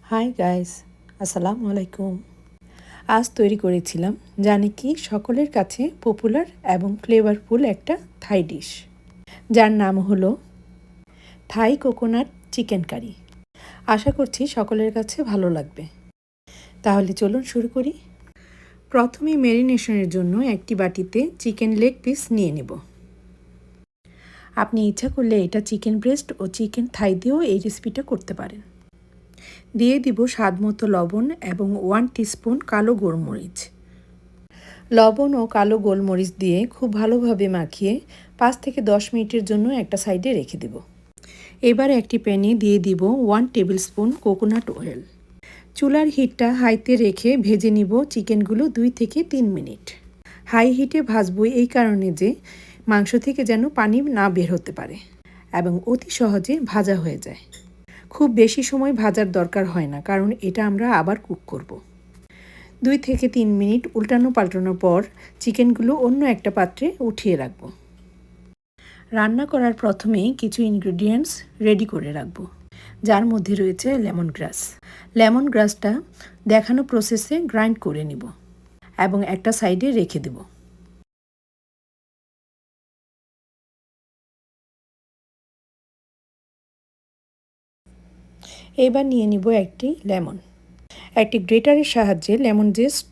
Hi guys, আসসালামু আলাইকুম। আজ তৈরি করেছিলাম জানি কি সকলের কাছে পপুলার এবং ফ্লেভারফুল একটা থাই ডিশ, যার নাম হলো থাই কোকোনাট চিকেন কারি। আশা করছি সকলের কাছে ভালো লাগবে। তাহলে চলুন শুরু করি। প্রথমে ম্যারিনেশনের জন্য একটি বাটিতে চিকেন লেগ পিস নিয়ে নেব। আপনি ইচ্ছা করলে এটা চিকেন ব্রেস্ট ও চিকেন থাই দিয়েও এই রেসিপিটা করতে পারেন। দিয়ে দিব স্বাদমতো লবণ এবং 1 টিস্পুন কালো গোলমরিচ। লবণ ও কালো গোলমরিচ দিয়ে খুব ভালোভাবে মাখিয়ে 5 থেকে 10 মিনিটের জন্য একটা সাইডে রেখে দেব। এবার একটি প্যানে দিয়ে দিব 1 টেবিল স্পুন কোকোনাট অয়েল। চুলার হিটটা হাইতে রেখে ভেজে নিব চিকেনগুলো 2 থেকে 3 মিনিট। হাই হিটে ভাজবো এই কারণে যে মাংস থেকে যেন পানি না বের হতে পারে এবং অতি সহজে ভাজা হয়ে যায়। খুব বেশি সময় ভাজার দরকার হয় না, কারণ এটা আমরা আবার কুক করব। 2 থেকে 3 মিনিট উল্টানো পাল্টানোর পর চিকেনগুলো অন্য একটা পাত্রে উঠিয়ে রাখব। রান্না করার প্রথমেই কিছু ইনগ্রেডিয়েন্টস রেডি করে রাখব, যার মধ্যে রয়েছে লেমন গ্রাস। লেমন গ্রাসটা দেখানো প্রসেসে গ্রাইন্ড করে নিব এবং একটা সাইডে রেখে দেব। এবার নিয়ে নিব একটি লেমন। একটি গ্রেটারের সাহায্যে লেমন জেস্ট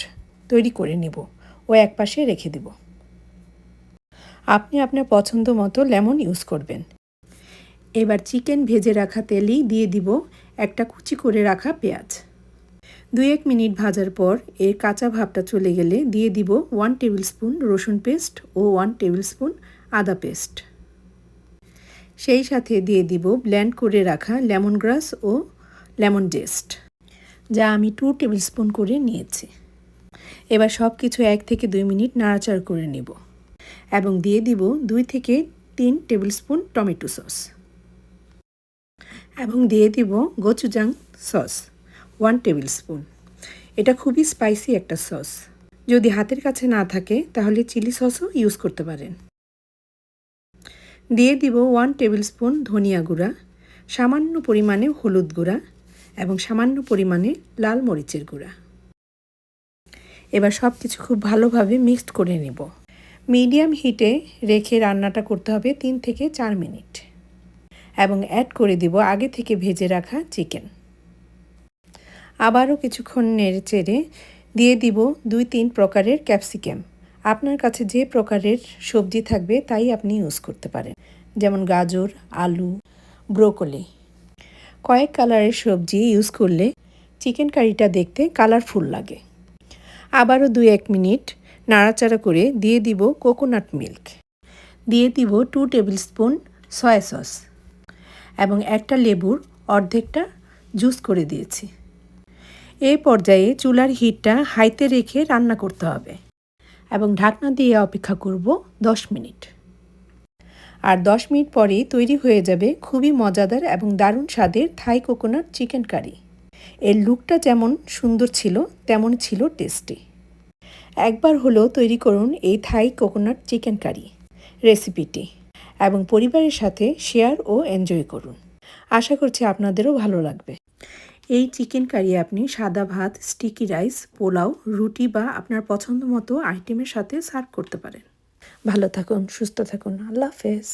তৈরি করে নেব ও এক পাশে রেখে দেব। আপনি আপনার পছন্দ মতো লেমন ইউজ করবেন। এবার চিকেন ভেজে রাখা তেলেই দিয়ে দিব একটা কুচি করে রাখা পেঁয়াজ। 2-1 মিনিট ভাজার পর এর কাঁচা ভাবটা চলে গেলে দিয়ে দিব 1 টেবিল স্পুন রসুন পেস্ট ও 1 টেবিল স্পুন আদা পেস্ট। সেই সাথে দিয়ে দিব ব্লেন্ড করে রাখা লেমন গ্রাস ও লেমন জেস্ট, যা আমি 2 টেবিল স্পুন করে নিয়েছি। এবার সব কিছু 1 থেকে 2 মিনিট নাড়াচাড়া করে নেব এবং দিয়ে দিব 2 থেকে 3 টেবিল স্পুন টমেটো সস এবং দিয়ে দিব গোচুজাং সস 1 টেবিল স্পুন। এটা খুবই স্পাইসি একটা সস। যদি হাতের কাছে না থাকে তাহলে চিলি সসও ইউজ করতে পারেন। দিয়ে দিব 1 টেবিল স্পুন ধনিয়া গুঁড়া, সামান্য পরিমাণে হলুদ গুঁড়া এবং সামান্য পরিমাণে লাল মরিচের গুঁড়া। এবার সব কিছু খুব ভালোভাবে মিক্সড করে নেব। মিডিয়াম হিটে রেখে রান্নাটা করতে হবে 3 থেকে 4 মিনিট এবং অ্যাড করে দিব আগে থেকে ভেজে রাখা চিকেন। আবারও কিছুক্ষণ নেড়ে চেড়ে দিয়ে দিব 2-3 প্রকারের ক্যাপসিকাম। আপনার কাছে যে প্রকারের সবজি থাকবে তাই আপনি ইউজ করতে পারেন, যেমন গাজর, আলু, ব্রোকলি। কয়েক কালারের সবজি ইউজ করলে চিকেন কারিটা দেখতে কালারফুল লাগে। আবারও 2-1 মিনিট নাড়াচাড়া করে দিয়ে দিব কোকোনাট মিল্ক। দিয়ে দিব 2 টেবিল স্পুন সয়া সস এবং একটা লেবুর অর্ধেকটা জুস করে দিয়েছি। এই পর্যায়ে চুলার হিটটা হাইতে রেখে রান্না করতে হবে এবং ঢাকনা দিয়ে অপেক্ষা করব 10 মিনিট। আর 10 মিনিট পরেই তৈরি হয়ে যাবে খুবই মজাদার এবং দারুণ স্বাদের থাই কোকোনাট চিকেন কারি। এর লুকটা যেমন সুন্দর ছিল তেমন ছিল টেস্টি। একবার হলেও তৈরি করুন এই থাই কোকোনাট চিকেন কারি রেসিপিটি এবং পরিবারের সাথে শেয়ার ও এনজয় করুন। আশা করছি আপনাদেরও ভালো লাগবে। এই চিকেন কারি আপনি সাদা ভাত, স্টিকি রাইস, পোলাও, রুটি বা আপনার পছন্দ মতো আইটেমের সাথে সার্ভ করতে পারেন। ভালো থাকুন, সুস্থ থাকুন। আল্লাহ হাফেজ।